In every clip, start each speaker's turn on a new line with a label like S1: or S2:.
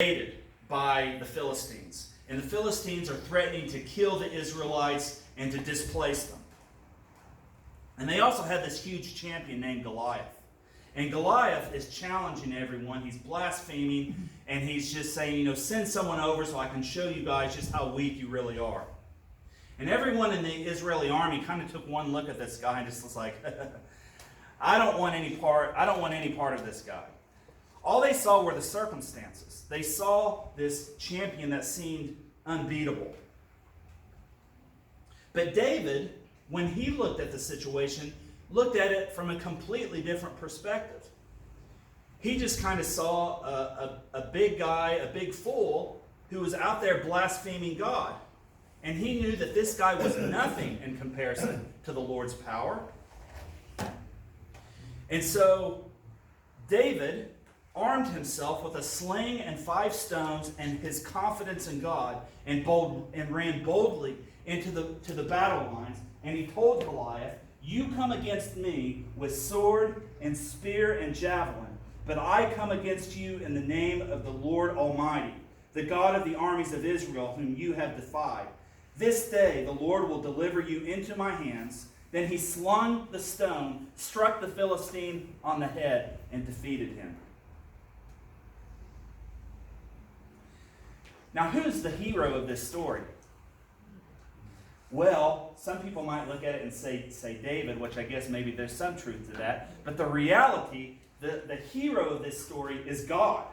S1: invaded by the Philistines. And the Philistines are threatening to kill the Israelites and to displace them. And they also had this huge champion named Goliath. And Goliath is challenging everyone. He's blaspheming, and he's just saying, send someone over so I can show you guys just how weak you really are. And everyone in the Israeli army kind of took one look at this guy and just was like, I don't want any part of this guy. All they saw were the circumstances. They saw this champion that seemed unbeatable. But David, when he looked at the situation, looked at it from a completely different perspective. He just kind of saw a big guy, a big fool, who was out there blaspheming God. And he knew that this guy was nothing in comparison to the Lord's power. And so David armed himself with a sling and 5 stones and his confidence in God, and ran boldly into the battle lines. And he told Goliath, "You come against me with sword and spear and javelin, but I come against you in the name of the Lord Almighty, the God of the armies of Israel, whom you have defied. This day the Lord will deliver you into my hands." Then he slung the stone, struck the Philistine on the head, and defeated him. Now, who's the hero of this story? Well, some people might look at it and say David, which I guess maybe there's some truth to that. But the reality, the hero of this story is God.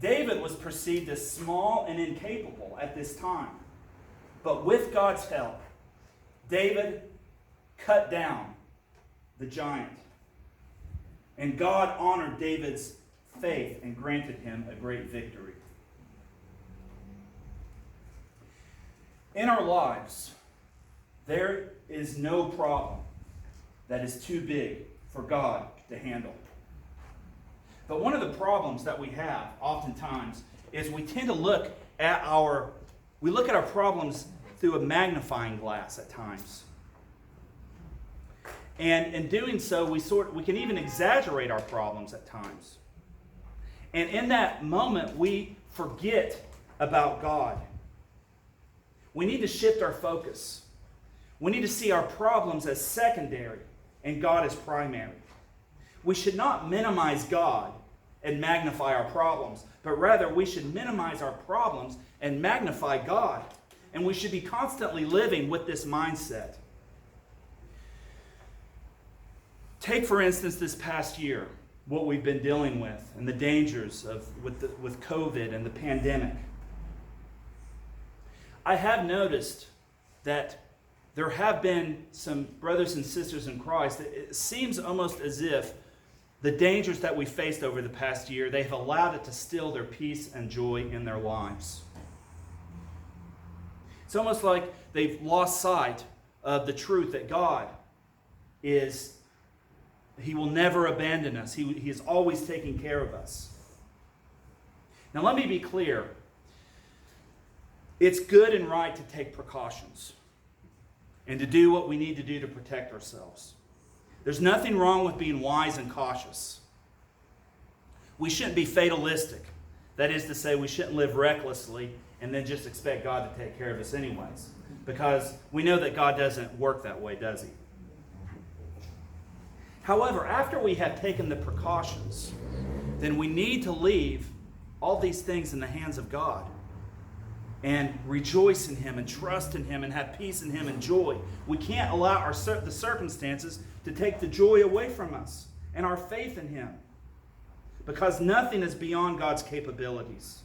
S1: David was perceived as small and incapable at this time. But with God's help, David cut down the giant. And God honored David's faith and granted him a great victory. In our lives, there is no problem that is too big for God to handle. But one of the problems that we have oftentimes is we tend to look at our problems through a magnifying glass at times. And in doing so, we can even exaggerate our problems at times. And in that moment, we forget about God. We need to shift our focus. We need to see our problems as secondary and God as primary. We should not minimize God and magnify our problems, but rather we should minimize our problems and magnify God. And we should be constantly living with this mindset. Take, for instance, this past year, what we've been dealing with and the dangers with COVID and the pandemic. I have noticed that there have been some brothers and sisters in Christ that it seems almost as if the dangers that we faced over the past year, they have allowed it to steal their peace and joy in their lives. It's almost like they've lost sight of the truth that God is, He will never abandon us. He is always taking care of us. Now let me be clear. It's good and right to take precautions and to do what we need to do to protect ourselves. There's nothing wrong with being wise and cautious. We shouldn't be fatalistic. That is to say, we shouldn't live recklessly and then just expect God to take care of us anyways. Because we know that God doesn't work that way, does He? However, after we have taken the precautions, then we need to leave all these things in the hands of God and rejoice in Him and trust in Him and have peace in Him and joy. We can't allow the circumstances to take the joy away from us and our faith in Him, because nothing is beyond God's capabilities.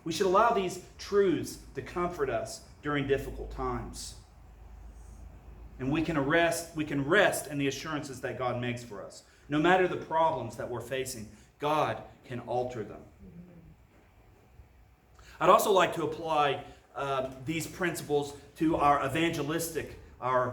S1: We should allow these truths to comfort us during difficult times. And we can rest in the assurances that God makes for us. No matter the problems that we're facing, God can alter them. I'd also like to apply these principles to our evangelistic, our